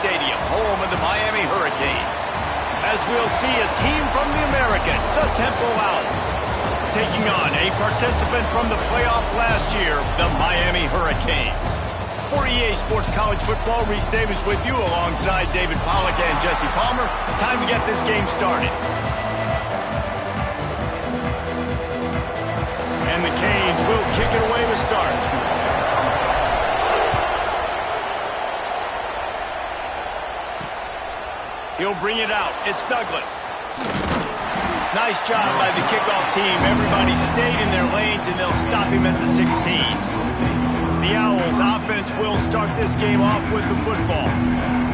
Stadium, home of the Miami Hurricanes. As we'll see a team from the American, the Temple Owls, taking on a participant from the playoff last year, the Miami Hurricanes. For EA Sports College Football, Reese Davis with you alongside David Pollack and Jesse Palmer. Time to get this game started. And the Canes will kick it away to start. He'll bring it out. It's Douglas. Nice job by the kickoff team. Everybody stayed in their lanes, and they'll stop him at the 16. The Owls offense will start this game off with the football.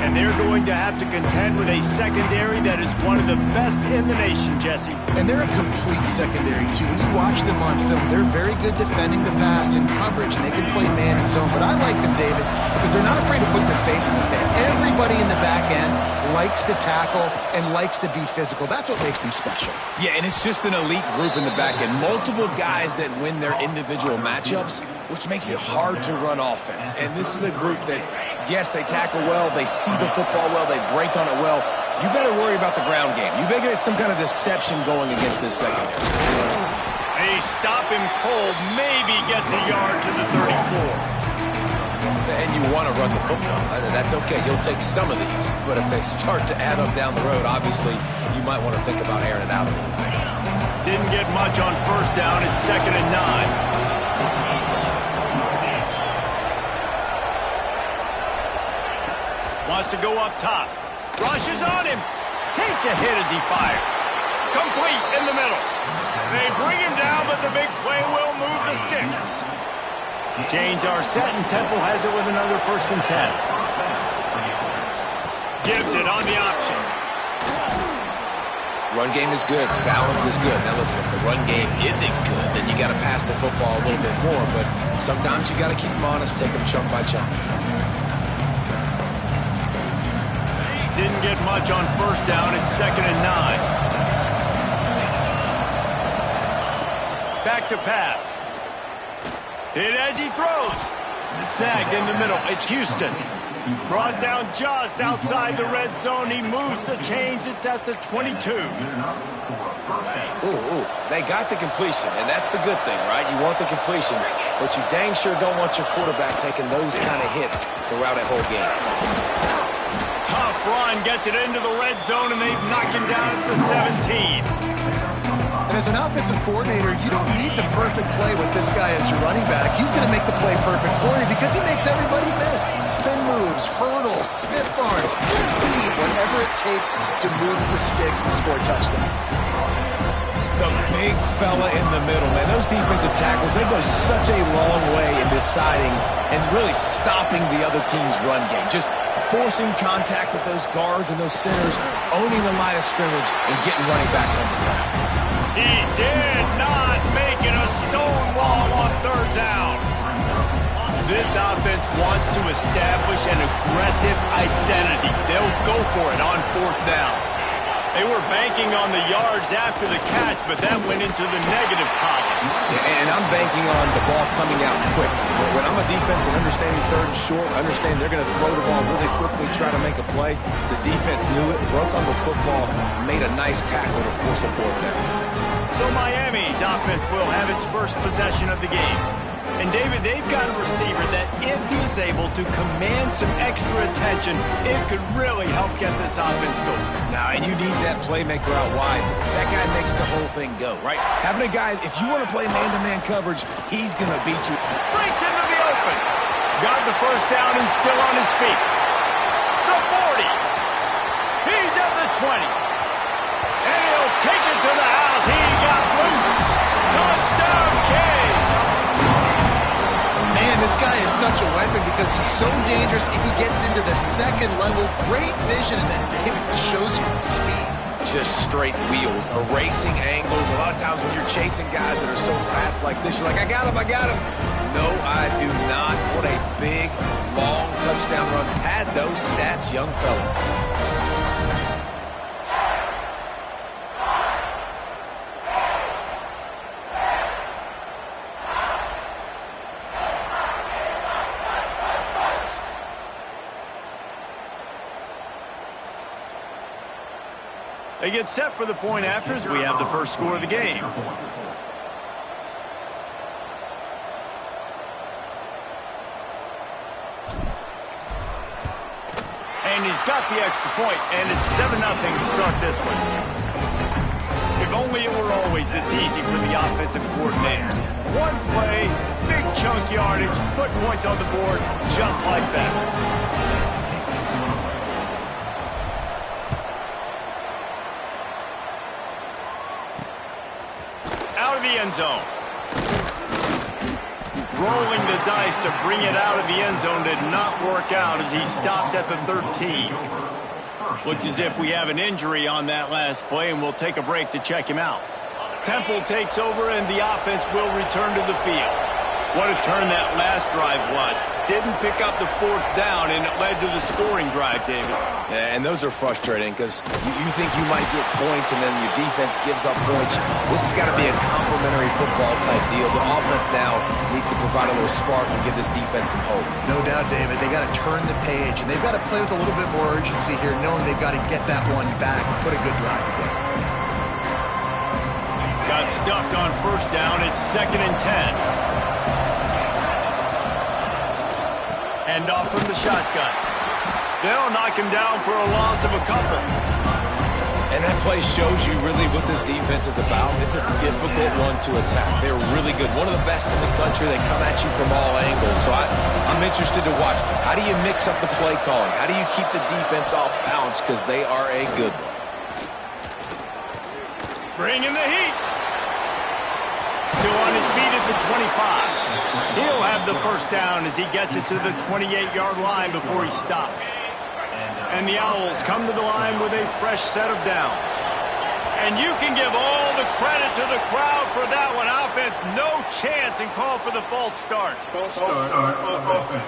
And they're going to have to contend with a secondary that is one of the best in the nation, Jesse. And they're a complete secondary, too. When you watch them on film, they're very good defending the pass and coverage, and they can play man and zone. But I like them, David, because they're not afraid to put their face in the fan. Everybody in the back end likes to tackle and likes to be physical. That's what makes them special. Yeah, and it's just an elite group in the back end. Multiple guys that win their individual matchups, which makes it hard to run offense. And this is a group that, yes, they tackle well, they see the football well, they break on it well. You better worry about the ground game. You better get some kind of deception going against this secondary. They stop him cold, maybe gets a yard to the 34. And you want to run the football. That's okay. You'll take some of these. But if they start to add up down the road, obviously, you might want to think about airing it out a little bit. Didn't get much on first down. It's 2nd and 9. Wants to go up top. Rushes on him. Takes a hit as he fires. Complete in the middle. They bring him down, but the big play will move the sticks. Chains are set, and Temple has it with another 1st and 10. Gives it on the option. Run game is good. Balance is good. Now listen, if the run game isn't good, then you got to pass the football a little bit more. But sometimes you got to keep them honest, take them chunk by chunk. Didn't get much on first down. It's 2nd and 9. Back to pass. Hit as he throws. Snagged in the middle. It's Houston. Brought down just outside the red zone. He moves the chains. It's at the 22. Ooh, they got the completion, and that's the good thing, right? You want the completion, but you dang sure don't want your quarterback taking those kind of hits throughout a whole game. Tough run, gets it into the red zone, and they knock him down at the 17. And as an offensive coordinator, you don't need the perfect play with this guy as your running back. He's going to make the play perfect for you because he makes everybody miss. Spin moves, hurdles, stiff arms, speed, whatever it takes to move the sticks and score touchdowns. The big fella in the middle, man. Those defensive tackles, they go such a long way in deciding and really stopping the other team's run game. Just forcing contact with those guards and those centers, owning the line of scrimmage, and getting running backs on the ground. He did not make it a stone wall on 3rd down. This offense wants to establish an aggressive identity. They'll go for it on 4th down. They were banking on the yards after the catch, but that went into the negative column. Yeah, and I'm banking on the ball coming out quick. When I'm a defense and understanding 3rd and short, understand they're going to throw the ball really quickly, try to make a play. The defense knew it, broke on the football, made a nice tackle to force a 4th down. So Miami's offense will have its first possession of the game. And David, they've got a receiver that if he's able to command some extra attention, it could really help get this offense going. Now, and you need that playmaker out wide. That guy makes the whole thing go, right? Having a guy, if you want to play man-to-man coverage, he's going to beat you. Breaks into the open. Got the 1st down and still on his feet. The 40. He's at the 20. And he'll take it to the house. He got loose. Touchdown, Canes. Man, this guy is such a weapon because he's so dangerous if he gets into the 2nd level. Great vision, and then David shows you the speed. Just straight wheels, erasing angles. A lot of times when you're chasing guys that are so fast like this, you're like, I got him. No, I do not. What a big, long touchdown run. Pad those stats, young fella. They get set for the point after as we have the first score of the game. And he's got the extra point, and it's 7-0 to start this one. If only it were always this easy for the offensive coordinators. One play, big chunk yardage, put points on the board just like that. Out of the end zone. Rolling the dice to bring it out of the end zone did not work out as he stopped at the 13. Looks as if we have an injury on that last play, and we'll take a break to check him out. Temple takes over, and the offense will return to the field. What a turn that last drive was. Didn't pick up the 4th down, and it led to the scoring drive, David. Yeah, and those are frustrating because you think you might get points and then your defense gives up points. This has got to be a complementary football type deal. The offense now needs to provide a little spark and give this defense some hope. No doubt, David. They got to turn the page, and they've got to play with a little bit more urgency here, knowing they've got to get that one back and put a good drive together. Got stuffed on first down. It's 2nd and 10. End off from the shotgun. They'll knock him down for a loss of a couple. And that play shows you really what this defense is about. It's a difficult one to attack. They're really good. One of the best in the country. They come at you from all angles. So I'm interested to watch. How do you mix up the play calling? How do you keep the defense off balance? Because they are a good one. Bringing the heat. Still on his feet at the 25. He'll have the first down as he gets it to the 28-yard line before he stopped. And the Owls come to the line with a fresh set of downs. And you can give all the credit to the crowd for that one. Offense, no chance, and call for the false start. False start offense.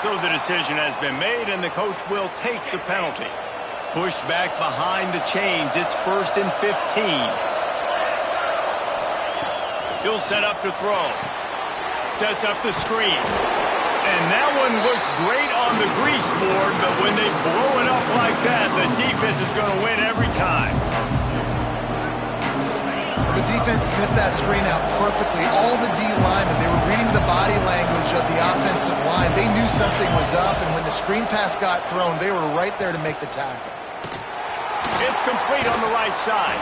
So the decision has been made, and the coach will take the penalty. Pushed back behind the chains. It's 1st and 15. He'll set up to throw. Sets up the screen. And that one looked great on the grease board, but when they blow it up like that, the defense is going to win every time. The defense sniffed that screen out perfectly. All the D linemen, they were reading the body language of the offensive line. They knew something was up, and when the screen pass got thrown, they were right there to make the tackle. It's complete on the right side.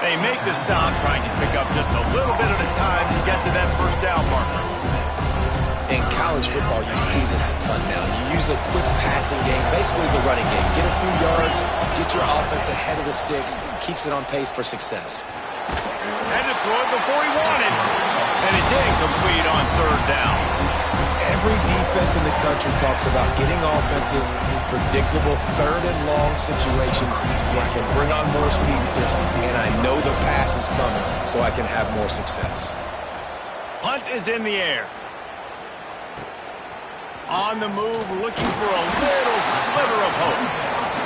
They make the stop, trying to pick up just a little bit at a time to get to that first down marker. In college football, you see this a ton now. You use a quick passing game, basically as the running game. Get a few yards, get your offense ahead of the sticks, keeps it on pace for success. Had to throw it before he wanted. And it's incomplete on 3rd down. Every defense in the country talks about getting offenses in predictable 3rd and long situations where I can bring on more speedsters and I know the pass is coming so I can have more success. Punt is in the air. On the move, looking for a little sliver of hope.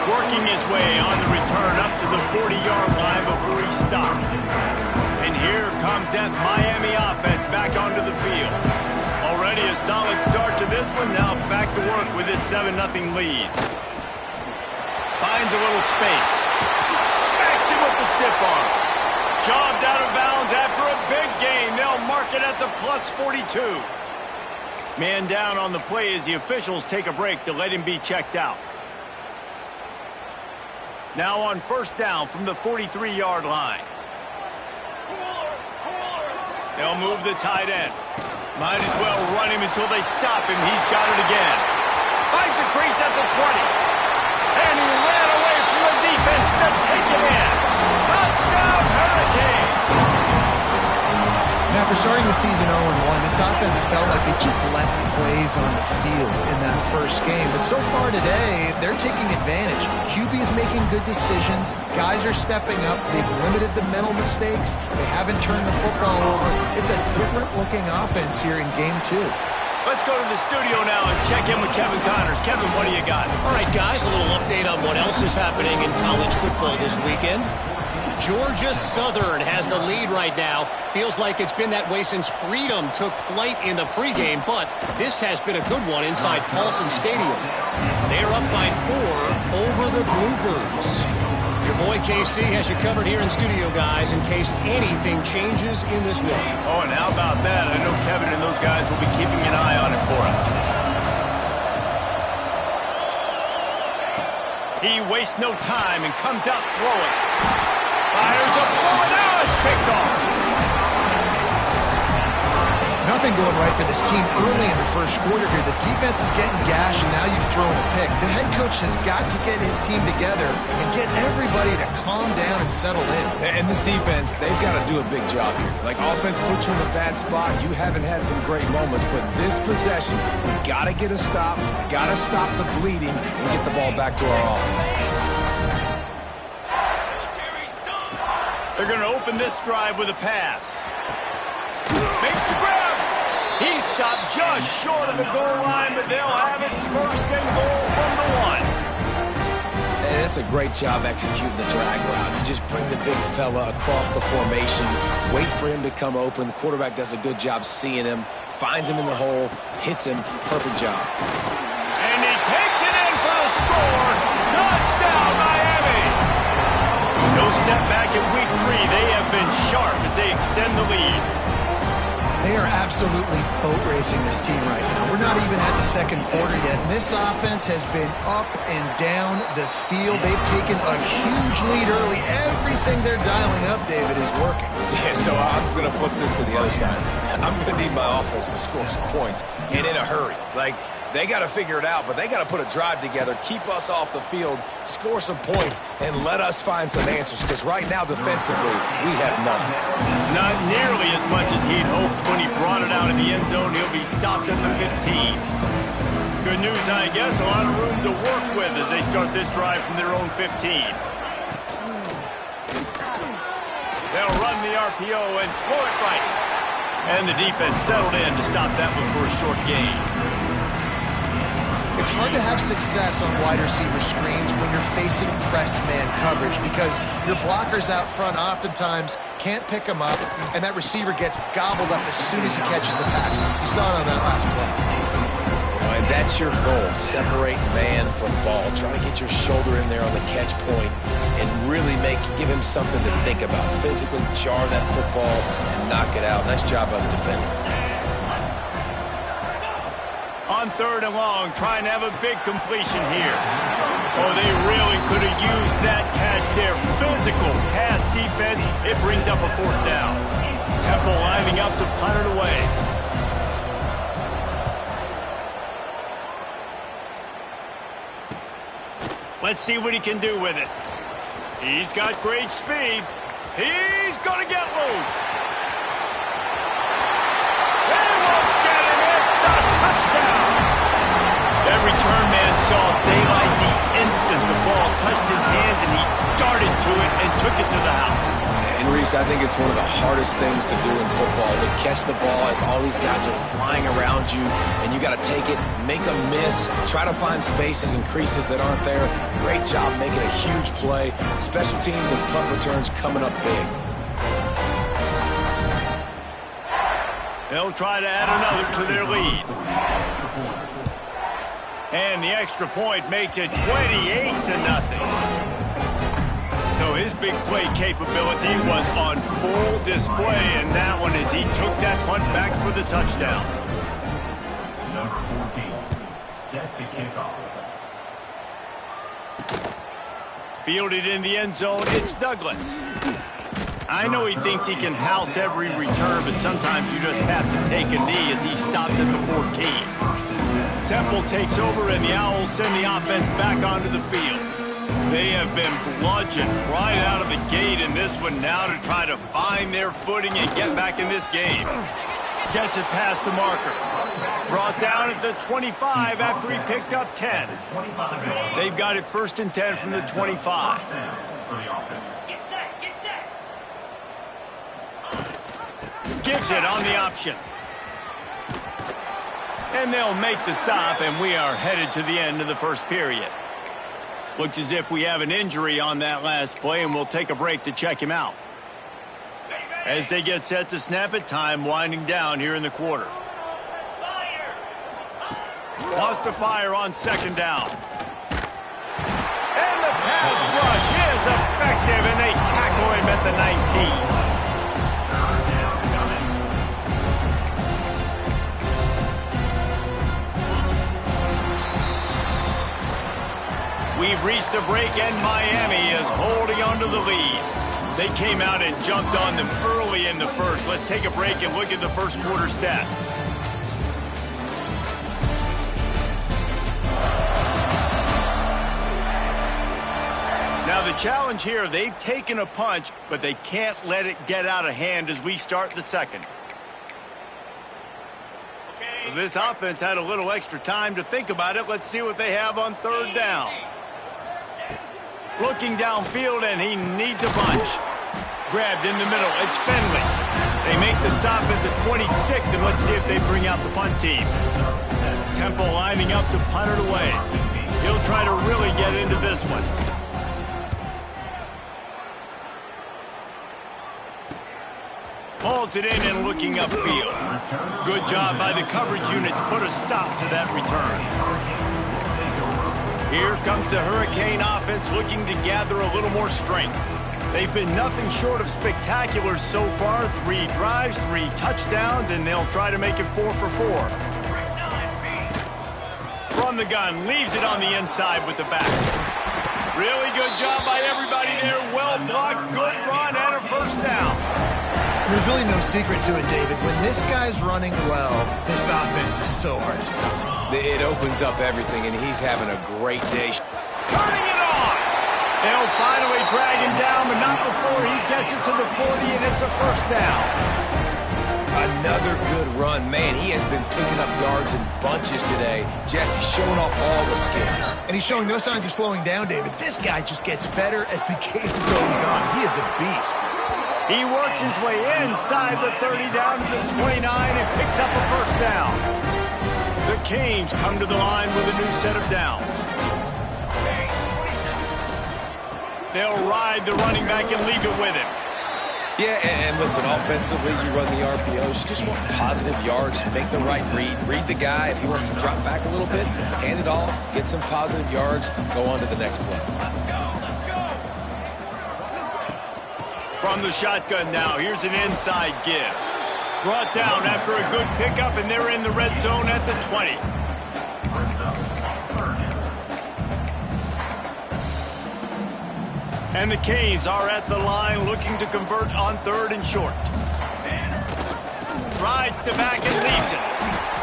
Working his way on the return up to the 40-yard line before he stopped. And here comes that Miami offense back onto the field. Already a solid start to this one. Now back to work with this 7-0 lead. Finds a little space. Smacks him with the stiff arm. Shoved out of bounds after a big gain. They'll mark it at the plus 42. Man down on the play as the officials take a break to let him be checked out. Now on first down from the 43-yard line. They'll move the tight end. Might as well run him until they stop him. He's got it again. Finds a crease at the 20. And he ran away from the defense to take it in. Touchdown, Hurricane! Now, after starting the season 0-1, this offense felt like it just left plays on the field in that first game. But so far today, they're taking advantage. QB's making good decisions. Guys are stepping up. They've limited the mental mistakes. They haven't turned the football over. It's a different-looking offense here in Game 2. Let's go to the studio now and check in with Kevin Connors. Kevin, what do you got? All right, guys, a little update on what else is happening in college football this weekend. Georgia Southern has the lead right now. Feels like it's been that way since Freedom took flight in the pregame, but this has been a good one inside Paulson Stadium. They're up by 4 over the Bluebirds. Your Boy, KC has you covered here in studio, guys, in case anything changes in this one. Oh, and how about that? I know Kevin and those guys will be keeping an eye on it for us. He wastes no time and comes out throwing. Fires a ball, now it's picked off. Nothing going right for this team early in the first quarter here. The defense is getting gashed, and now you've thrown a pick. The head coach has got to get his team together and get everybody to calm down and settle in. And this defense, they've got to do a big job here. Like, offense puts you in a bad spot. You haven't had some great moments, but this possession, we got to get a stop, got to stop the bleeding, and get the ball back to our offense. They're going to open this drive with a pass. Makes the grab. He stopped just short of the goal line, but they'll have it first and goal from the 1. And that's a great job executing the drag route. You just bring the big fella across the formation, wait for him to come open. The quarterback does a good job seeing him, finds him in the hole, hits him. Perfect job. And he takes it in for the score. Touchdown, Miami. No step back in week 3. They have been sharp as they extend the lead. They are absolutely boat racing this team right now. We're not even at the second quarter yet, and this offense has been up and down the field. They've taken a huge lead early. Everything they're dialing up, David, is working. Yeah, so I'm going to flip this to the other side. I'm going to need my offense to score some points, and in a hurry. Like, they got to figure it out, but they got to put a drive together, keep us off the field, score some points, and let us find some answers, because right now, defensively, we have none. Not nearly as much as he'd hoped when he brought it out of the end zone. He'll be stopped at the 15. Good news, I guess. A lot of room to work with as they start this drive from their own 15. They'll run the RPO and throw it right. And the defense settled in to stop that one for a short gain. It's hard to have success on wide receiver screens when you're facing press man coverage because your blockers out front oftentimes can't pick them up, and that receiver gets gobbled up as soon as he catches the pass. You saw it on that last play. And that's your goal, separate man from ball. Try to get your shoulder in there on the catch point and really give him something to think about. Physically jar that football and knock it out. Nice job by the defender. On 3rd and long, trying to have a big completion here. Oh, they really could have used that catch there. Physical pass defense. It brings up a 4th down. Temple lining up to punt it away. Let's see what he can do with it. He's got great speed. He's going to get loose. They won't get him. It's a touchdown. That return man saw daylight the instant the ball touched his hands, and he darted to it and took it to the house. And Reese, I think it's one of the hardest things to do in football, to catch the ball as all these guys are flying around you, and you got to take it, make a miss, try to find spaces and creases that aren't there. Great job making a huge play. Special teams and punt returns coming up big. They'll try to add another to their lead. And the extra point makes it 28-0. So his big play capability was on full display in that one as he took that punt back for the touchdown. Number 14, set to kick off. Fielded in the end zone, it's Douglas. I know he thinks he can house every return, but sometimes you just have to take a knee as he stopped at the 14. Temple takes over, and the Owls send the offense back onto the field. They have been bludgeoned right out of the gate in this one now to try to find their footing and get back in this game. Gets it past the marker. Brought down at the 25 after he picked up 10. They've got it 1st and 10 from the 25. Gives it on the option. And they'll make the stop, and we are headed to the end of the first period. Looks as if we have an injury on that last play, and we'll take a break to check him out. As they get set to snap it, time winding down here in the quarter. Lost to fire on 2nd down. And the pass rush is a effective, and they tackle him at the 19. We've reached a break, and Miami is holding on to the lead. They came out and jumped on them early in the first. Let's take a break and look at the first quarter stats. Now the challenge here, they've taken a punch, but they can't let it get out of hand as we start the second. Okay. This offense had a little extra time to think about it. Let's see what they have on third down. Looking downfield, and he needs a bunch. Grabbed in the middle. It's Finley. They make the stop at the 26, and let's see if they bring out the punt team. Temple lining up to punt it away. He'll try to really get into this one. Pulls it in and looking upfield. Good job by the coverage unit to put a stop to that return. Here comes the Hurricane offense looking to gather a little more strength. They've been nothing short of spectacular so far. 3 drives, 3 touchdowns, and they'll try to make it 4 for 4. From the gun, leaves it on the inside with the back. Really good job by everybody there. Well blocked, good run, and a first down. There's really no secret to it, David. When this guy's running well, this offense is so hard to stop. It opens up everything, and he's having a great day. Turning it on! They'll finally drag him down, but not before he gets it to the 40, and it's a first down. Another good run. Man, he has been picking up yards in bunches today. Jesse showing off all the skills. And he's showing no signs of slowing down, David. This guy just gets better as the game goes on. He is a beast. He works his way inside the 30 down to the 29 and picks up a first down. The Canes come to the line with a new set of downs. They'll ride the running back and leave it with him. Yeah, and listen, offensively, you run the RPOs. You just want positive yards, make the right read. Read the guy. If he wants to drop back a little bit, hand it off, get some positive yards, go on to the next play. From the shotgun now, here's an inside give. Brought down after a good pickup, and they're in the red zone at the 20. And the Canes are at the line looking to convert on third and short. Rides to back and leaves it.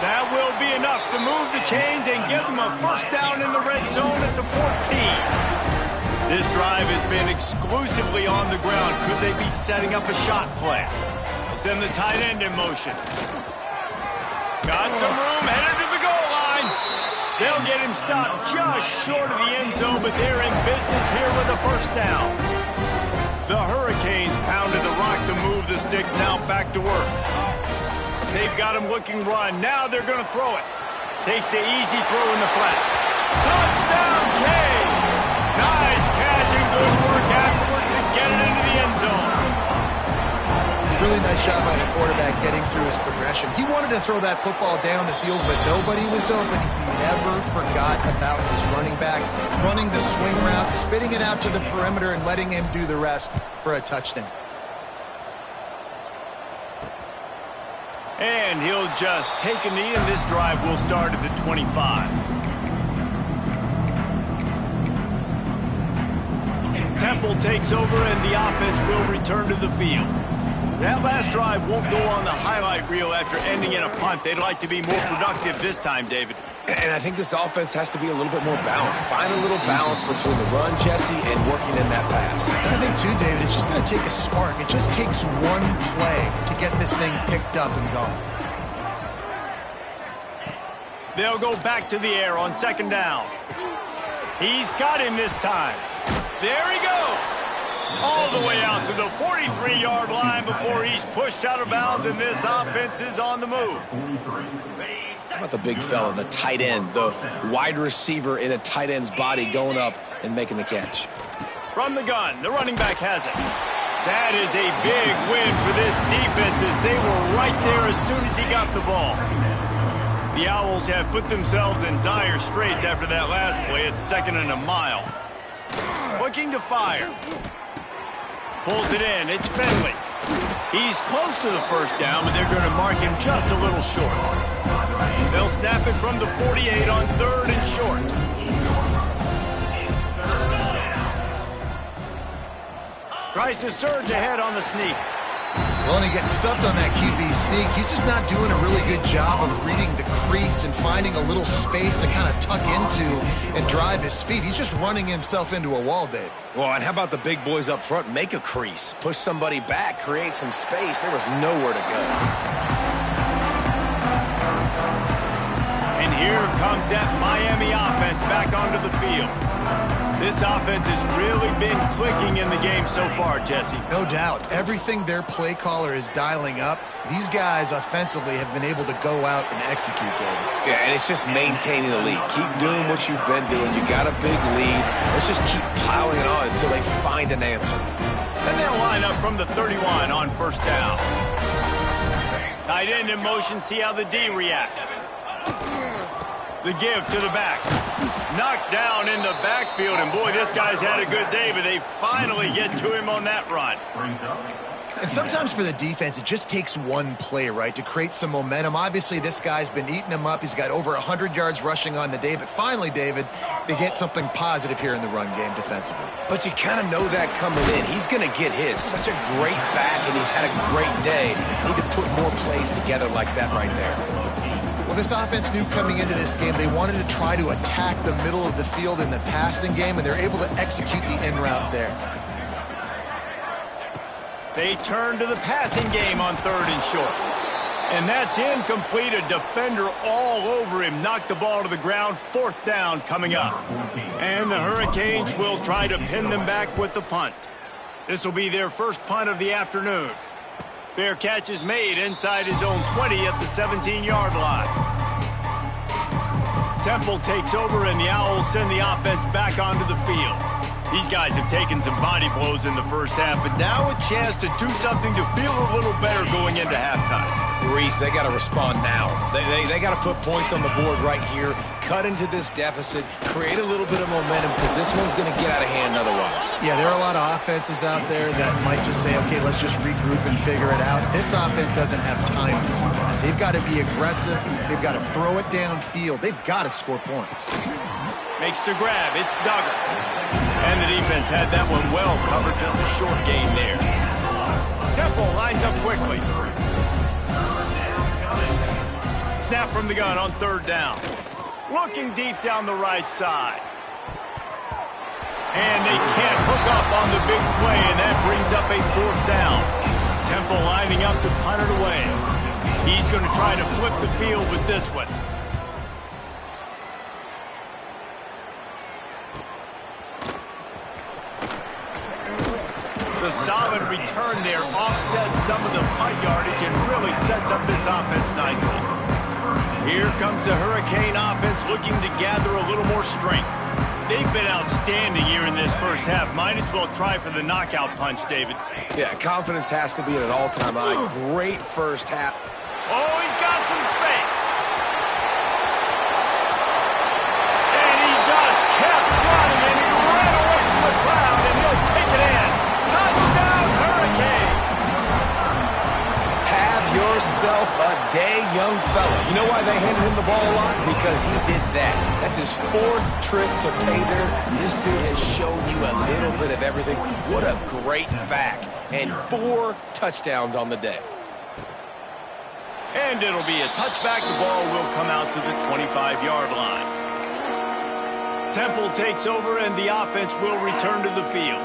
That will be enough to move the chains and give them a first down in the red zone at the 14. This drive has been exclusively on the ground. Could they be setting up a shot play? They'll send the tight end in motion. Got some room, headed to the goal line. They'll get him stopped just short of the end zone, but they're in business here with a first down. The Hurricanes pounded the rock to move the sticks, now back to work. They've got him looking run. Now they're going to throw it. Takes the easy throw in the flat. Touchdown, Canes! Nice catch and good work afterwards to get it into the end zone. Really nice job by the quarterback getting through his progression. He wanted to throw that football down the field, but nobody was open. He never forgot about his running back, running the swing route, spitting it out to the perimeter, and letting him do the rest for a touchdown. And he'll just take a knee, and this drive will start at the 25. Temple takes over, and the offense will return to the field. That last drive won't go on the highlight reel after ending in a punt. They'd like to be more productive this time, David. And I think this offense has to be a little bit more balanced. Find a little balance between the run, Jesse, and working in that pass. And I think, too, David, it's just going to take a spark. It just takes one play to get this thing picked up and going. They'll go back to the air on second down. He's got him this time. There he goes. All the way out to the 43-yard line before he's pushed out of bounds, and this offense is on the move. How about the big fella, the tight end, the wide receiver in a tight end's body going up and making the catch? From the gun, the running back has it. That is a big win for this defense as they were right there as soon as he got the ball. The Owls have put themselves in dire straits after that last play. It's 2nd and a mile. Looking to fire. Pulls it in. It's Finley. He's close to the first down, but they're going to mark him just a little short. They'll snap it from the 48 on 3rd and short. Tries to surge ahead on the sneak. Well, and he gets stuffed on that QB sneak. He's just not doing a really good job of reading the crease and finding a little space to kind of tuck into and drive his feet. He's just running himself into a wall, Dave. Well, and how about the big boys up front? Make a crease. Push somebody back. Create some space. There was nowhere to go. And here comes that Miami offense back onto the field. This offense has really been clicking in the game so far, Jesse. No doubt. Everything their play caller is dialing up, these guys offensively have been able to go out and execute, David. Yeah, and it's just maintaining the lead. Keep doing what you've been doing. You got a big lead. Let's just keep piling it on until they find an answer. Then they'll line up from the 31 on first down. Tight end in motion, see how the D reacts. The give to the back. Knocked down in the backfield, and boy, this guy's had a good day, but they finally get to him on that run. And sometimes for the defense, it just takes one play, right, to create some momentum. Obviously, this guy's been eating them up. He's got over 100 yards rushing on the day, but finally, David, they get something positive here in the run game defensively. But you kind of know that coming in. He's going to get his. Such a great back, and he's had a great day. Need to put more plays together like that right there. Well, this offense knew coming into this game they wanted to try to attack the middle of the field in the passing game, and they're able to execute the in route there. They turn to the passing game on 3rd and short. And that's incomplete. A defender all over him. Knocked the ball to the ground. 4th down coming up. And the Hurricanes will try to pin them back with the punt. This will be their first punt of the afternoon. Fair catch is made inside his own 20 at the 17-yard line. Temple takes over, and the Owls send the offense back onto the field. These guys have taken some body blows in the first half, but now a chance to do something to feel a little better going into halftime. Reese, they got to respond now. They got to put points on the board right here, cut into this deficit, create a little bit of momentum, because this one's going to get out of hand otherwise. Yeah, there are a lot of offenses out there that might just say, okay, let's just regroup and figure it out. This offense doesn't have time to do that. They've got to be aggressive. They've got to throw it downfield. They've got to score points. Makes the grab. It's Duggar. And the defense had that one well covered. Just a short gain there. Temple lines up quickly. Snap from the gun on 3rd down. Looking deep down the right side. And they can't hook up on the big play, and that brings up a 4th down. Temple lining up to punt it away. He's going to try to flip the field with this one. The solid return there offsets some of the punt yardage and really sets up this offense nicely. Here comes the Hurricane offense looking to gather a little more strength. They've been outstanding here in this first half. Might as well try for the knockout punch, David. Yeah, confidence has to be at an all-time high. Great first half. Oh, he's got some space. And he just kept running, and he ran away from the crowd, and he'll take it in. Touchdown, Hurricane. Have yourself a day, young fella. You know why they handed him the ball a lot? Because he did that. That's his 4th trip to pay dirt. This dude has shown you a little bit of everything. What a great back. And 4 touchdowns on the day. And it'll be a touchback. The ball will come out to the 25-yard line. Temple takes over, and the offense will return to the field.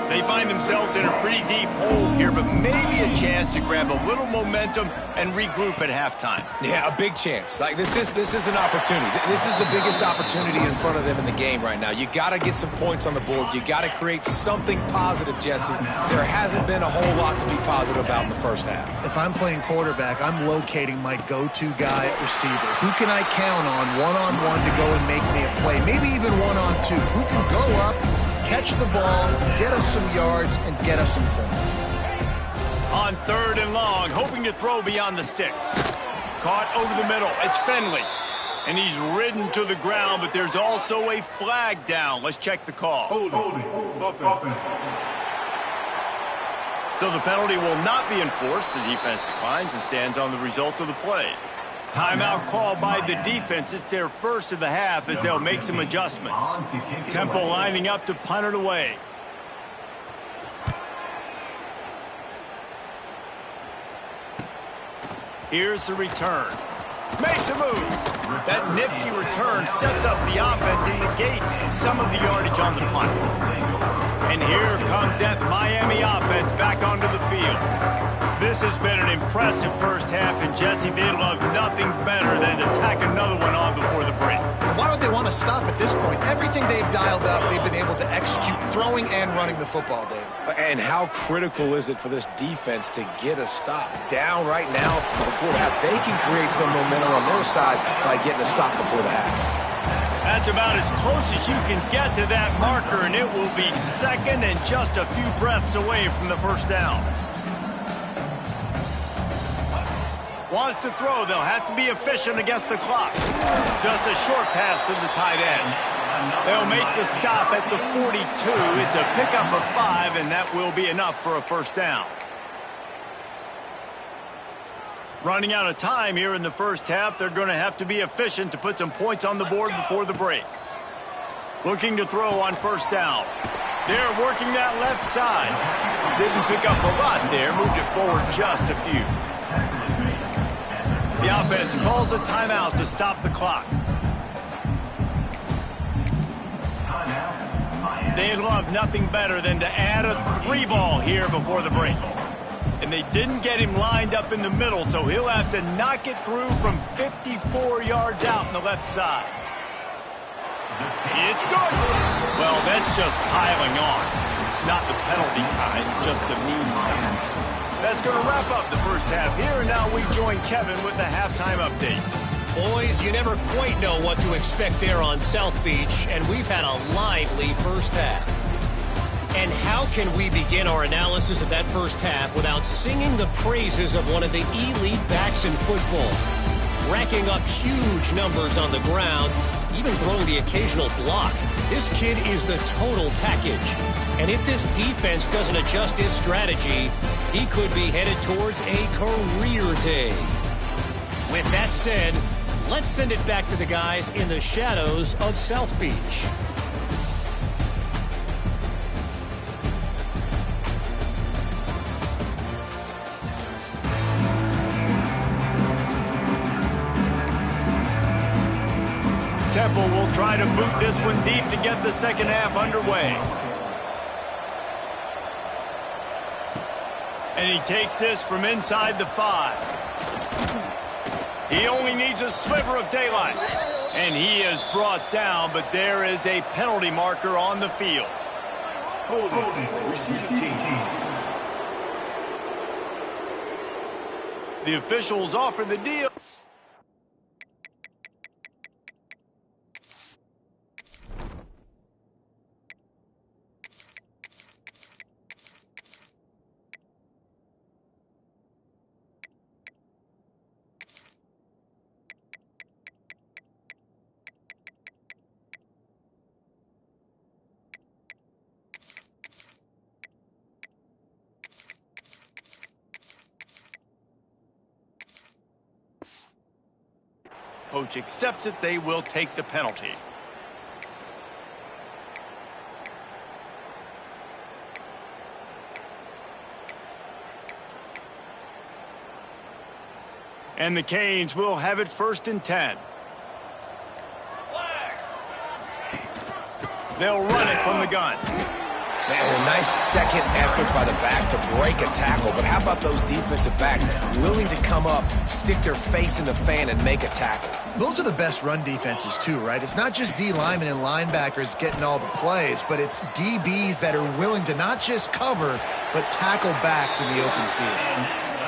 They find themselves in a pretty deep hole here, but maybe a chance to grab a little momentum and regroup at halftime. Yeah, a big chance. Like this is an opportunity. This is the biggest opportunity in front of them in the game right now. You got to get some points on the board. You got to create something positive, Jesse. There hasn't been a whole lot to be positive about in the first half. If I'm playing quarterback, I'm locating my go-to guy at receiver. Who can I count on one-on-one to go and make me a play? Maybe even one-on-two. Who can go up, catch the ball, get us some yards, and get us some points. On 3rd and long, hoping to throw beyond the sticks. Caught over the middle. It's Finley. And he's ridden to the ground, but there's also a flag down. Let's check the call. Holding. Offense. So the penalty will not be enforced. The defense declines and stands on the result of the play. Timeout called by the defense. It's their first of the half as they'll make some adjustments. Temple lining up to punt it away. Here's the return. Makes a move. That nifty return sets up the offense and negates some of the yardage on the punt. And here comes that Miami offense back onto the field. This has been an impressive first half, and Jesse, they love nothing better than to tack another one on before the break. Why would they want to stop at this point? Everything they've dialed up, they've been able to execute throwing and running the football, Dave. And how critical is it for this defense to get a stop? Down right now before the half. They can create some momentum on their side by getting a stop before the half. That's about as close as you can get to that marker, and it will be second and just a few breaths away from the first down. Wants to throw. They'll have to be efficient against the clock. Just a short pass to the tight end. They'll make the stop at the 42. It's a pickup of 5, and that will be enough for a first down. Running out of time here in the first half. They're going to have to be efficient to put some points on the board before the break. Looking to throw on first down. They're working that left side. Didn't pick up a lot there. Moved it forward just a few. The offense calls a timeout to stop the clock. They'd love nothing better than to add a 3-ball here before the break. And they didn't get him lined up in the middle, so he'll have to knock it through from 54 yards out on the left side. It's good. Well, that's just piling on. Not the penalty kind, just the mean kind. That's going to wrap up the first half here, and now we join Kevin with the halftime update. Boys, you never quite know what to expect there on South Beach, and we've had a lively first half. And how can we begin our analysis of that first half without singing the praises of one of the elite backs in football? Racking up huge numbers on the ground, even throwing the occasional block. This kid is the total package. And if this defense doesn't adjust his strategy, he could be headed towards a career day. With that said, let's send it back to the guys in the shadows of South Beach. Temple will try to boot this one deep to get the second half underway. And he takes this from inside the 5. He only needs a sliver of daylight. And he is brought down, but there is a penalty marker on the field. Holding, receiving team. The officials offer the deal. Coach accepts it. They will take the penalty. And the Canes will have it 1st and 10. They'll run it from the gun. Man, a nice second effort by the back to break a tackle. But how about those defensive backs willing to come up, stick their face in the fan, and make a tackle? Those are the best run defenses, too, right? It's not just D linemen and linebackers getting all the plays, but it's DBs that are willing to not just cover, but tackle backs in the open field.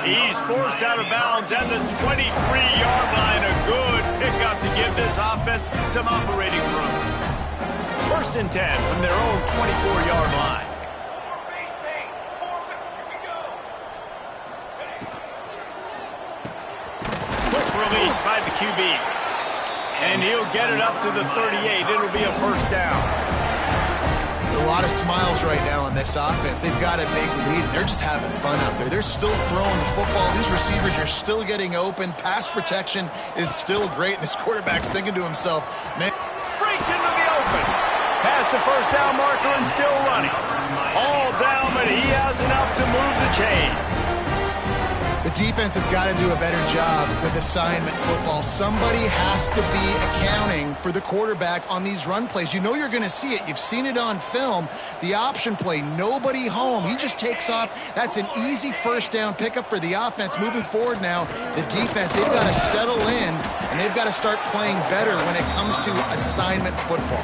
He's forced out of bounds at the 23-yard line. A good pickup to give this offense some operating room. 1st and 10 from their own 24-yard line. Quick release by the QB. And he'll get it up to the 38. It'll be a first down. The lot of smiles right now on this offense. They've got a big lead. They're just having fun out there. They're still throwing the football. These receivers are still getting open. Pass protection is still great. This quarterback's thinking to himself, man. Breaks into the open. Past the first down marker and still running. All down, but he has enough to move the chains. The defense has got to do a better job with assignment football. Somebody has to be accounting for the quarterback on these run plays. You know you're going to see it. You've seen it on film. The option play, nobody home. He just takes off. That's an easy first down pickup for the offense. Moving forward now, the defense, they've got to settle in, and they've got to start playing better when it comes to assignment football.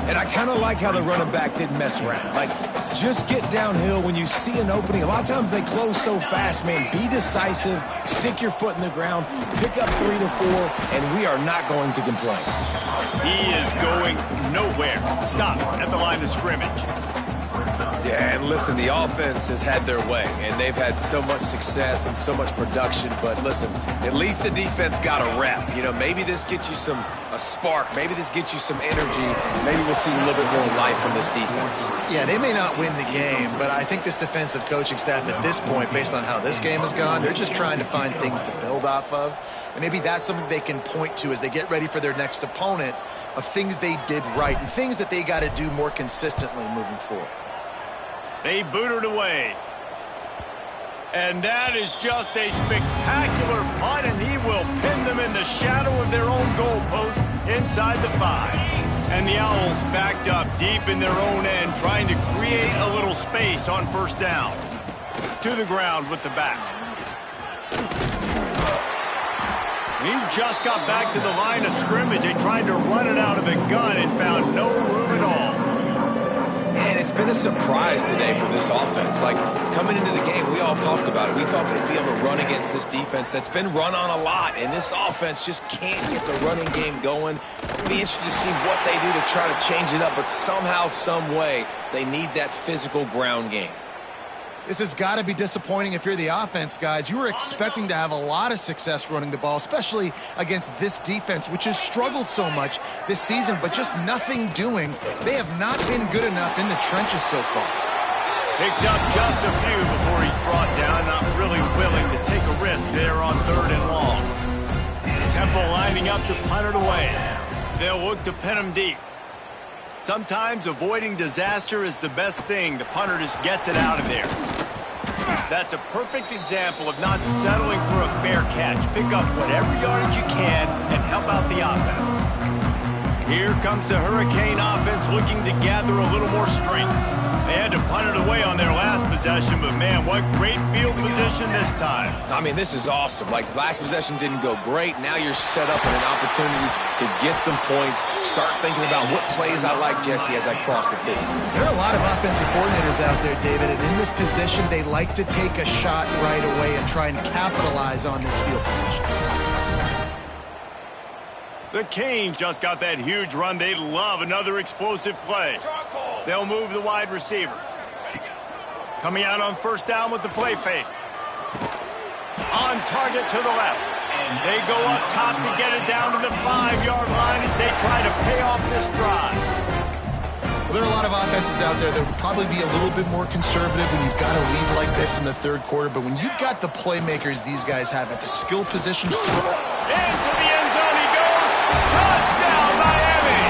And I kind of like how the running back didn't mess around. Like, just get downhill when you see an opening. A lot of times they close so fast, man. Be decisive, stick your foot in the ground, pick up 3 to 4, and we are not going to complain. He is going nowhere. Stop at the line of scrimmage. Yeah, and listen, the offense has had their way, and they've had so much success and so much production. But listen, at least the defense got a rep. You know, maybe this gets you a spark. Maybe this gets you some energy. Maybe we'll see a little bit more life from this defense. Yeah, they may not win the game, but I think this defensive coaching staff at this point, based on how this game has gone, they're just trying to find things to build off of. And maybe that's something they can point to as they get ready for their next opponent, of things they did right and things that they got to do more consistently moving forward. They boot it away. And that is just a spectacular punt, and he will pin them in the shadow of their own goalpost inside the 5. And the Owls backed up deep in their own end, trying to create a little space on first down. To the ground with the back. He just got back to the line of scrimmage. They tried to run it out of the gun and found no room at all. And it's been a surprise today for this offense. Like, coming into the game, we all talked about it. We thought they'd be able to run against this defense that's been run on a lot, and this offense just can't get the running game going. It'll be interesting to see what they do to try to change it up, but somehow, some way, they need that physical ground game. This has got to be disappointing if you're the offense, guys. You were expecting to have a lot of success running the ball, especially against this defense, which has struggled so much this season, but just nothing doing. They have not been good enough in the trenches so far. Picks up just a few before he's brought down, not really willing to take a risk there on 3rd and long. Temple lining up to punt it away. They'll look to pin him deep. Sometimes avoiding disaster is the best thing. The punter just gets it out of there. That's a perfect example of not settling for a fair catch. Pick up whatever yardage you can and help out the offense. Here comes the Hurricane offense looking to gather a little more strength. They had to punt it away on their last possession, but man, what great field position this time. I mean, this is awesome. Like, last possession didn't go great. Now you're set up in an opportunity to get some points. Start thinking about what plays I like, Jesse, as I cross the 50. There are a lot of offensive coordinators out there, David, and in this position, they like to take a shot right away and try and capitalize on this field position. The Canes just got that huge run. They love another explosive play. They'll move the wide receiver. Coming out on first down with the play fake. On target to the left. They go up top to get it down to the 5-yard line as they try to pay off this drive. Well, there are a lot of offenses out there that would probably be a little bit more conservative when you've got a lead like this in the 3rd quarter. But when you've got the playmakers these guys have at the skill positions... Into the end zone he goes. Touchdown, Miami!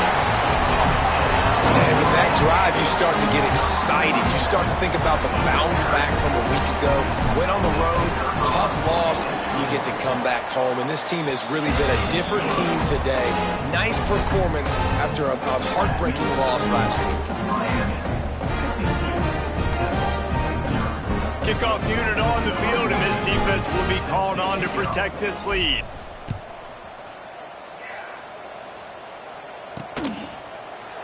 And with that drive, you start to get excited. You start to think about the bounce back from a week ago. Went on the road, tough loss. You get to come back home, and this team has really been a different team today. Nice performance after a heartbreaking loss last week. Kickoff unit on the field, and this defense will be called on to protect this lead.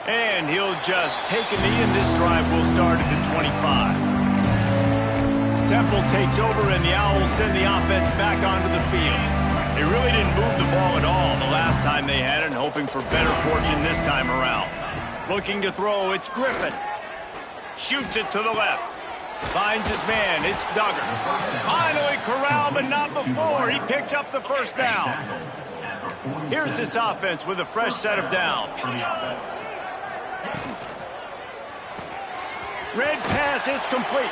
And he'll just take a knee, and this drive will start at the 25. Temple takes over, and the Owls send the offense back onto the field. They really didn't move the ball at all the last time they had it, and hoping for better fortune this time around. Looking to throw, it's Griffin. Shoots it to the left. Finds his man, it's Duggar. Finally corralled, but not before. He picks up the first down. Here's this offense with a fresh set of downs. Red pass, it's complete.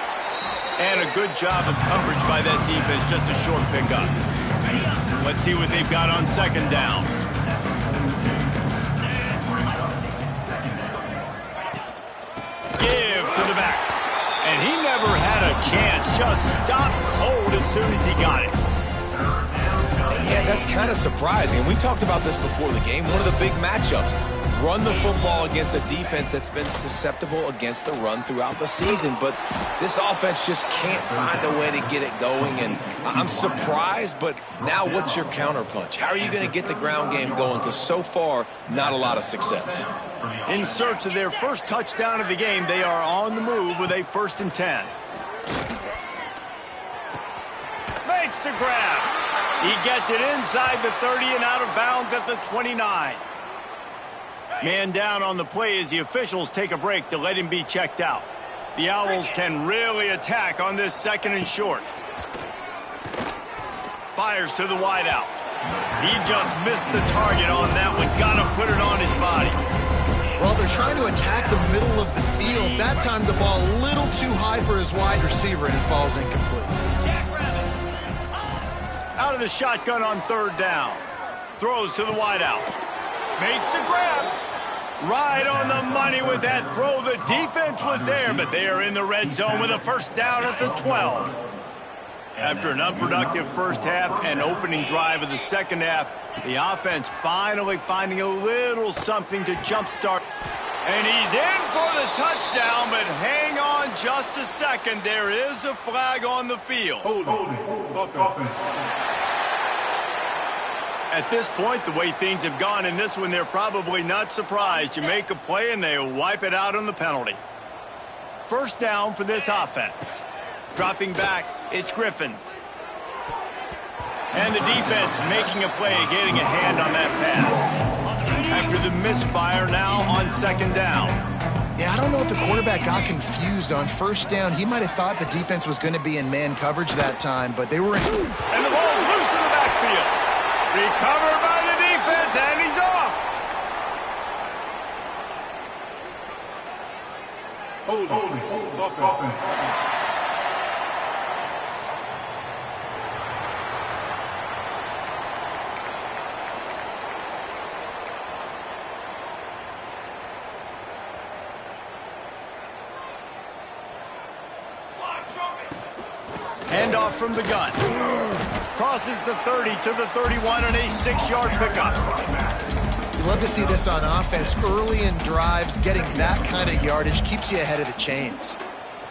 And a good job of coverage by that defense, just a short pickup. Let's see what they've got on second down. Give to the back. And he never had a chance, just stopped cold as soon as he got it. And yeah, that's kind of surprising. We talked about this before the game. One of the big matchups. Run the football against a defense that's been susceptible against the run throughout the season. But this offense just can't find a way to get it going. And I'm surprised, but now what's your counterpunch? How are you going to get the ground game going? Because so far, not a lot of success. In search of their first touchdown of the game, they are on the move with a 1st and 10. Makes the grab. He gets it inside the 30 and out of bounds at the 29. Man down on the play as the officials take a break to let him be checked out. The Owls can really attack on this 2nd and short. Fires to the wideout. He just missed the target on that one. Got to put it on his body. Well, they're trying to attack the middle of the field. That time the ball a little too high for his wide receiver, and it falls incomplete. Out of the shotgun on 3rd down. Throws to the wideout. Makes the grab. Right on the money with that throw. The defense was there, but they are in the red zone with a 1st down at the 12. After an unproductive first half and opening drive of the second half, the offense finally finding a little something to jumpstart. And he's in for the touchdown, but hang on just a second. There is a flag on the field. At this point, the way things have gone in this one, they're probably not surprised. You make a play and they wipe it out on the penalty. 1st down for this offense. Dropping back, it's Griffin. And the defense making a play, getting a hand on that pass. After the misfire now on 2nd down. Yeah, I don't know if the quarterback got confused on 1st down. He might have thought the defense was going to be in man coverage that time, but they were in. And the ball's loose in the backfield. Recovered by the defense, and he's off. Offense. Handoff from the gun. Crosses the 30 to the 31 and a 6-yard pickup. You love to see this on offense. Early in drives, getting that kind of yardage keeps you ahead of the chains.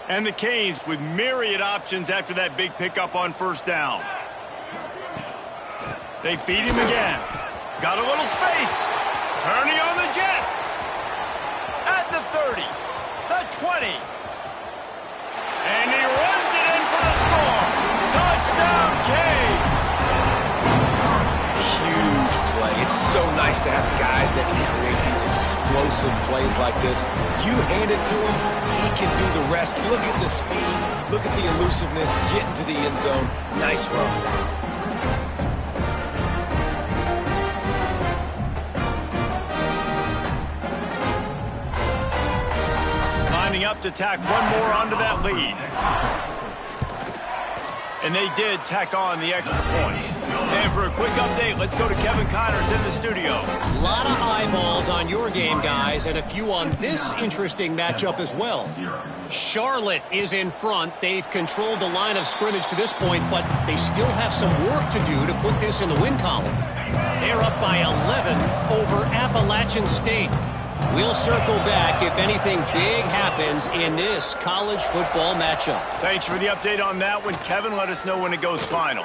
And the Canes with myriad options after that big pickup on 1st down. They feed him again. Got a little space. Turning on the Jets. At the 30, the 20. And he runs it in for the score. Touchdown, Canes. Huge play. It's so nice to have guys that can create these explosive plays like this. You hand it to him, he can do the rest. Look at the speed. Look at the elusiveness. Get into the end zone. Nice run. Up to tack one more onto that lead. And they did tack on the extra point. And for a quick update, let's go to Kevin Connors in the studio. A lot of eyeballs on your game, guys, and a few on this interesting matchup as well. Charlotte is in front. They've controlled the line of scrimmage to this point, but they still have some work to do to put this in the win column. They're up by 11 over Appalachian State. We'll circle back if anything big happens in this college football matchup. Thanks for the update on that one, Kevin. Let us know when it goes final.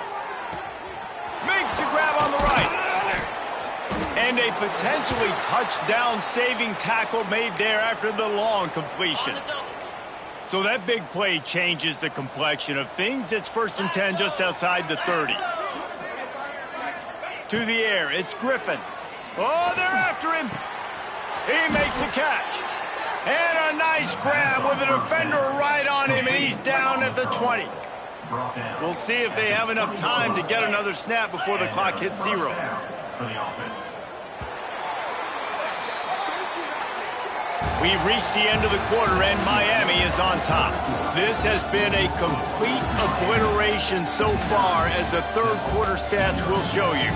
Makes the grab on the right. And a potentially touchdown-saving tackle made there after the long completion. So that big play changes the complexion of things. It's 1st and 10 just outside the 30. To the air, it's Griffin. Oh, they're after him. He makes a catch. And a nice grab with a defender right on him, and he's down at the 20. We'll see if they have enough time to get another snap before the clock hits 0. We've reached the end of the quarter, and Miami is on top. This has been a complete obliteration so far, as the third quarter stats will show you.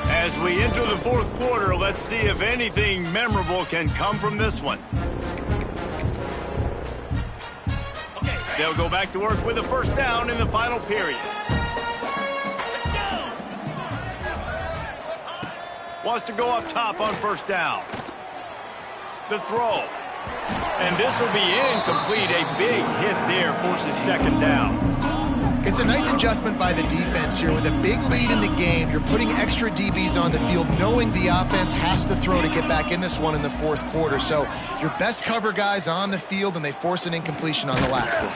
As we enter the fourth quarter, let's see if anything memorable can come from this one. They'll go back to work with a first down in the final period. Wants to go up top on first down. The throw. And this will be incomplete. A big hit there forces second down. It's a nice adjustment by the defense here. With a big lead in the game, you're putting extra DBs on the field, knowing the offense has to throw to get back in this one in the fourth quarter. So your best cover guys on the field, and they force an incompletion on the last one.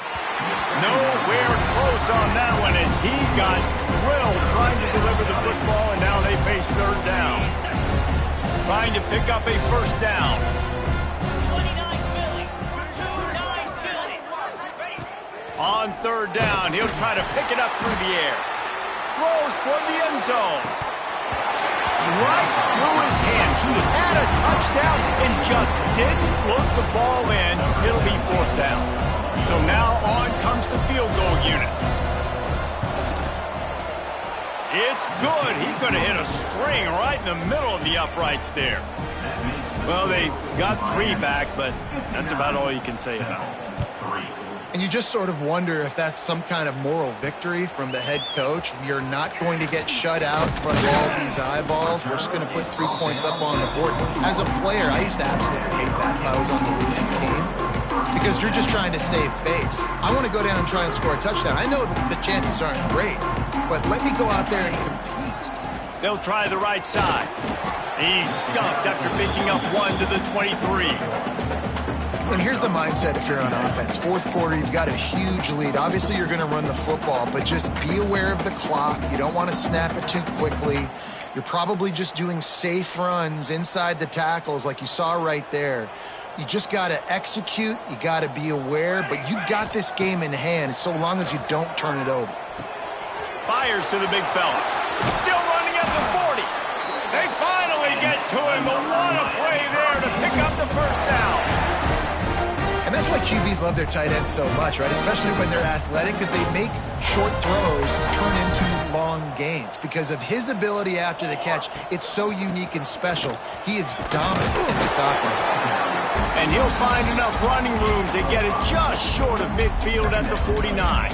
Nowhere close on that one, as he got thrilled trying to deliver the football, and now they face third down. Trying to pick up a first down. On third down, he'll try to pick it up through the air. Throws toward the end zone. Right through his hands. He had a touchdown and just didn't look the ball in. It'll be fourth down. So now on comes the field goal unit. It's good. He could have hit a string right in the middle of the uprights there. Well, they got 3 back, but that's about all you can say about it. And you just sort of wonder if that's some kind of moral victory from the head coach. We are not going to get shut out in front of all these eyeballs. We're just going to put 3 points up on the board. As a player, I used to absolutely hate that if I was on the losing team, because you're just trying to save face. I want to go down and try and score a touchdown. I know that the chances aren't great, but let me go out there and compete. They'll try the right side. He's stuffed after picking up 1 to the 23. And here's the mindset if you're on offense. Fourth quarter, you've got a huge lead. Obviously, you're going to run the football, but just be aware of the clock. You don't want to snap it too quickly. You're probably just doing safe runs inside the tackles like you saw right there. You just got to execute. You got to be aware, but you've got this game in hand so long as you don't turn it over. Fires to the big fella. Still running at the 40. They finally get to him, but what a play there to pick up the first down. And that's why QBs love their tight ends so much, right? Especially when they're athletic, because they make short throws turn into long gains. Because of his ability after the catch, it's so unique and special. He is dominant in this offense. And he'll find enough running room to get it just short of midfield at the 49.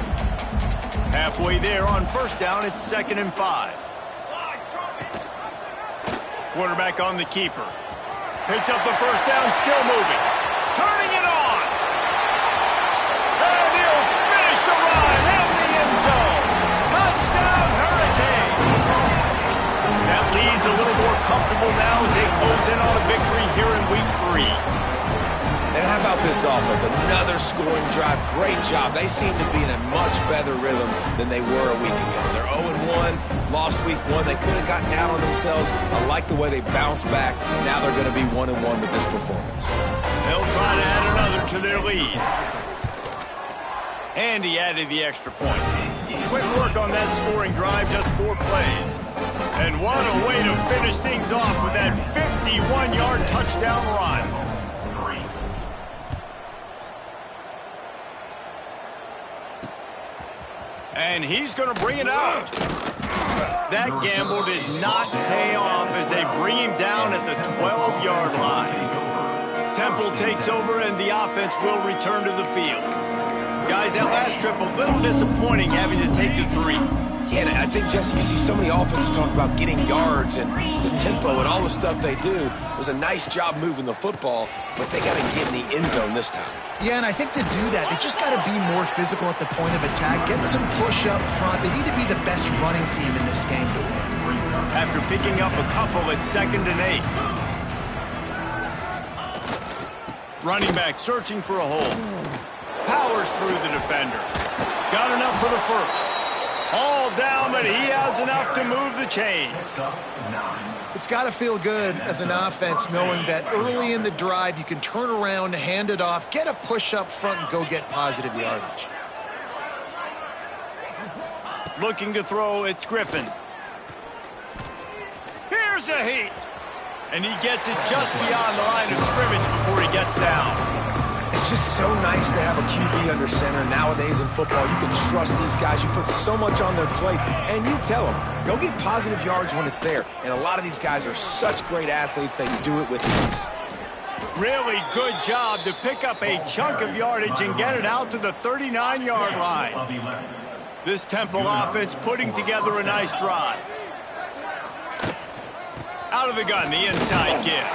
Halfway there on first down, it's 2nd and 5. Quarterback on the keeper. Picks up the first down, still moving. Turning it on. And he'll finish the run in the end zone. Touchdown, Hurricane. That lead's a little more comfortable now as they close in on a victory here in week 3. And how about this offense? Another scoring drive. Great job. They seem to be in a much better rhythm than they were a week ago. They're 0-1, lost week 1. They could have gotten down on themselves. I like the way they bounced back. Now they're going to be 1-1 with this performance. They'll try to add another to their lead. And he added the extra point. Quick work on that scoring drive, just 4 plays. And what a way to finish things off with that 51-yard touchdown run. And he's going to bring it out. That gamble did not pay off as they bring him down at the 12-yard line. Temple takes over and the offense will return to the field. Guys, that last trip a little disappointing having to take the 3. Yeah, I think, Jesse, you see so many offenses talk about getting yards and the tempo and all the stuff they do. It was a nice job moving the football, but they got to get in the end zone this time. Yeah, and I think to do that, they just got to be more physical at the point of attack, get some push up front. They need to be the best running team in this game to win. After picking up a couple at 2nd and 8. Running back searching for a hole. Powers through the defender. Got enough for the first. All down, but he has enough to move the chains. It's got to feel good as an offense knowing that early in the drive you can turn around, hand it off, get a push up front, and go get positive yardage. Looking to throw, it's Griffin. There's a heat. And he gets it just beyond the line of scrimmage before he gets down. It's just so nice to have a QB under center. Nowadays in football, you can trust these guys. You put so much on their plate, and you tell them, go get positive yards when it's there. And a lot of these guys are such great athletes, they do it with ease. Really good job to pick up a chunk of yardage and get it out to the 39-yard line. This Temple offense putting together a nice drive. Out of the gun, the inside give.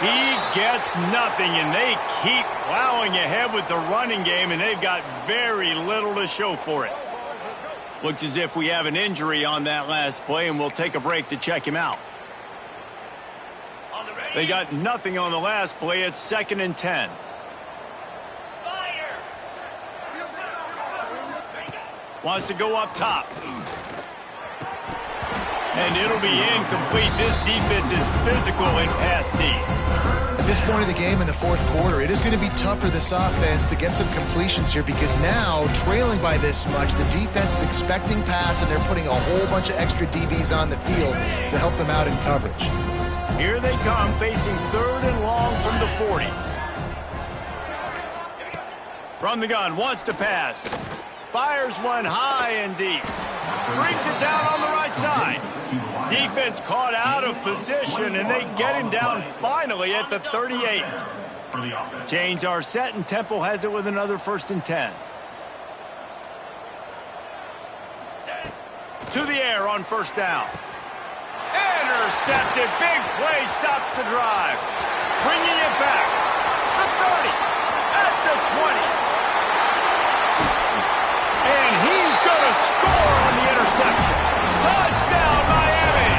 He gets nothing, and they keep plowing ahead with the running game, and they've got very little to show for it. Looks as if we have an injury on that last play, and we'll take a break to check him out. They got nothing on the last play. It's 2nd and 10. Wants to go up top. And it'll be incomplete. This defense is physical in pass D. At this point of the game in the fourth quarter, it is going to be tough for this offense to get some completions here because now, trailing by this much, the defense is expecting pass, and they're putting a whole bunch of extra DBs on the field to help them out in coverage. Here they come, facing 3rd and long from the 40. From the gun, wants to pass. Fires one high and deep. Brings it down on the right side. Defense caught out of position, and they get him down finally at the 38. Chains are set, and Temple has it with another 1st and 10. To the air on 1st down. Intercepted. Big play stops the drive. Bringing it back. The 30. At the 20. And he's going to score on the interception. Touchdown, Miami.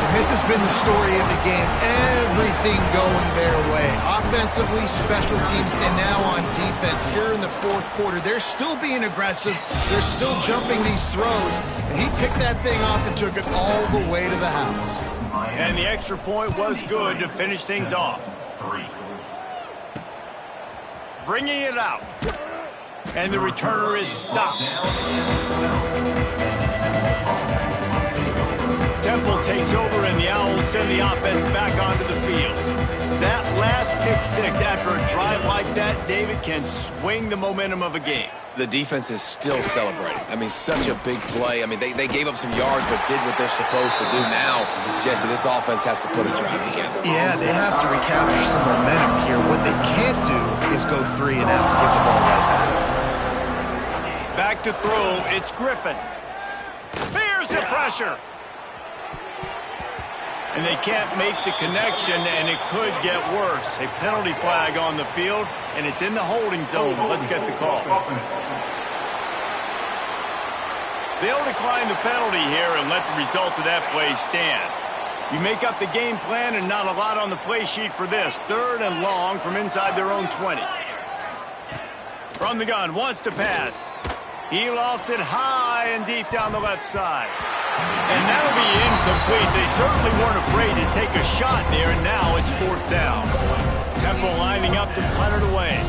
And this has been the story of the game. Everything going their way. Offensively, special teams, and now on defense. Here in the fourth quarter, they're still being aggressive. They're still jumping these throws. And he picked that thing off and took it all the way to the house. And the extra point was good to finish things off. Bringing it out. And the returner is stopped. Temple takes over, and the Owls send the offense back onto the field. That last pick six after a drive like that, David, can swing the momentum of a game. The defense is still celebrating. I mean, such a big play. I mean, they gave up some yards but did what they're supposed to do. Now, Jesse, this offense has to put a drive together. Yeah, they have to recapture some momentum here. What they can't do is go 3 and out and give the ball right back. Back to throw, it's Griffin. Here's the pressure. And they can't make the connection, and it could get worse. A penalty flag on the field, and it's in the holding zone. Let's get the call. They'll decline the penalty here and let the result of that play stand. You make up the game plan, and not a lot on the play sheet for this. 3rd and long from inside their own 20. From the gun, wants to pass. He lofts it high and deep down the left side. And that'll be incomplete. They certainly weren't afraid to take a shot there, and now it's 4th down. Temple lining up to punt it away.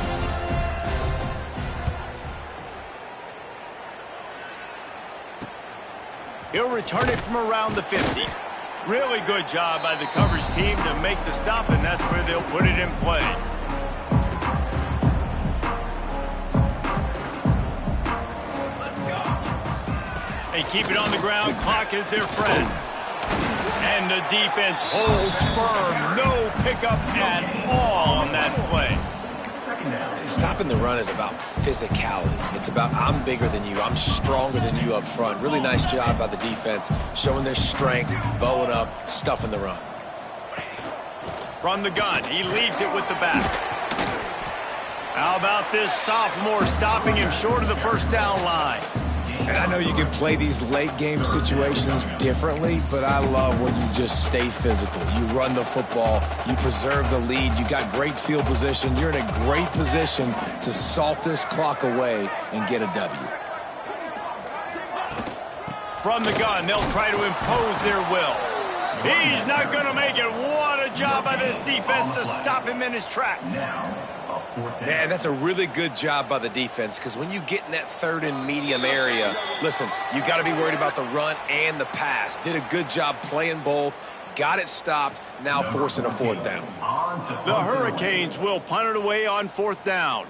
He'll return it from around the 50. Really good job by the coverage team to make the stop, and that's where they'll put it in play. They keep it on the ground. Clock is their friend. And the defense holds firm. No pickup at all on that play. Stopping the run is about physicality. It's about I'm bigger than you. I'm stronger than you up front. Really nice job by the defense, showing their strength, bowing up, stuffing the run. From the gun, he leaves it with the back. How about this sophomore stopping him short of the 1st down line? And I know you can play these late game situations differently, but I love when you just stay physical. You run the football, you preserve the lead, you got great field position. You're in a great position to salt this clock away and get a W. From the gun, they'll try to impose their will. He's not going to make it. What a Good job by this defense to stop him in his tracks. Man, that's a really good job by the defense, because when you get in that third and medium area, listen, you got to be worried about the run and the pass. Did a good job playing both, got it stopped, now forcing a fourth down. The Hurricanes will punt it away on fourth down.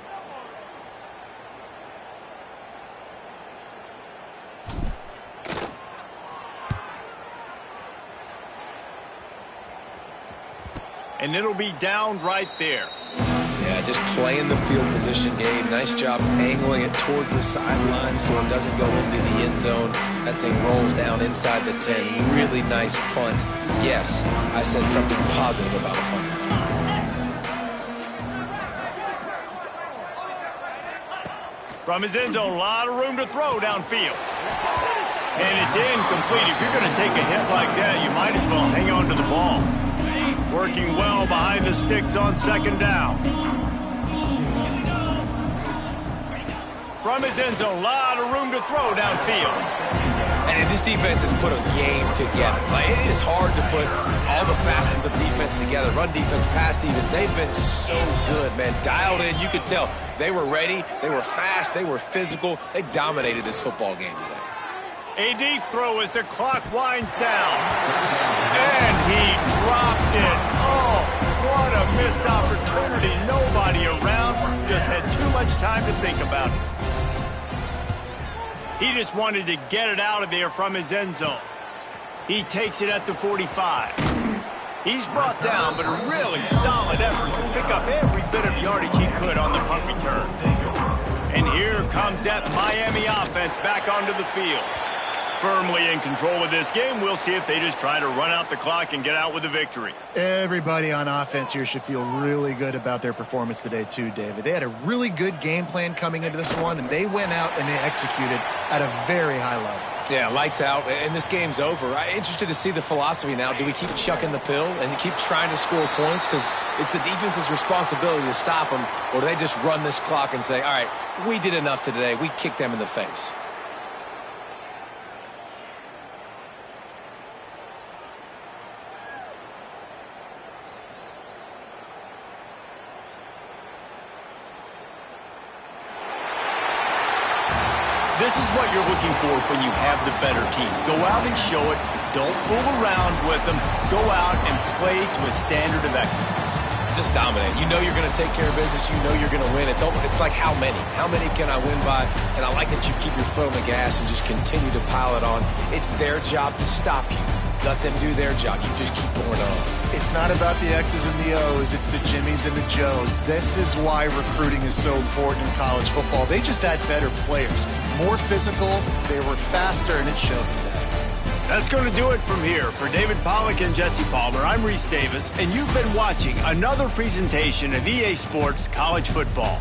And it'll be down right there. Yeah, just playing the field position game. Nice job angling it towards the sideline so it doesn't go into the end zone. That thing rolls down inside the 10. Really nice punt. Yes, I said something positive about a punt. From his end zone, a lot of room to throw downfield. And it's incomplete. If you're going to take a hit like that, you might as well hang on to the ball. Working well behind the sticks on second down. From his end zone, a lot of room to throw downfield. And this defense has put a game together. Like, it is hard to put all the facets of defense together. Run defense, pass defense. They've been so good, man. Dialed in. You could tell they were ready. They were fast. They were physical. They dominated this football game today. A deep throw as the clock winds down. And he dropped it. Oh, what a missed opportunity. Nobody around. Just had too much time to think about it. He just wanted to get it out of there from his end zone. He takes it at the 45. He's brought down, but a really solid effort to pick up every bit of yardage he could on the punt return. And here comes that Miami offense back onto the field. Firmly in control of this game. We'll see if they just try to run out the clock and get out with a victory. Everybody on offense here should feel really good about their performance today too, David. They had a really good game plan coming into this one, and they went out and they executed at a very high level. Yeah, lights out, and this game's over. I'm interested to see the philosophy now. Do we keep chucking the pill and keep trying to score points? Because it's the defense's responsibility to stop them, or do they just run this clock and say, all right, we did enough today. We kicked them in the face. This is what you're looking for when you have the better team. Go out and show it. Don't fool around with them. Go out and play to a standard of excellence. Just dominate. You know you're going to take care of business. You know you're going to win. It's like how many? How many can I win by? And I like that you keep your foot on the gas and just continue to pile it on. It's their job to stop you. Let them do their job. You just keep going on. It's not about the X's and the O's. It's the Jimmies and the Joes. This is why recruiting is so important in college football. They just had better players. More physical, they were faster, and it showed today. That's going to do it from here. For David Pollack and Jesse Palmer, I'm Reese Davis, and you've been watching another presentation of EA Sports College Football.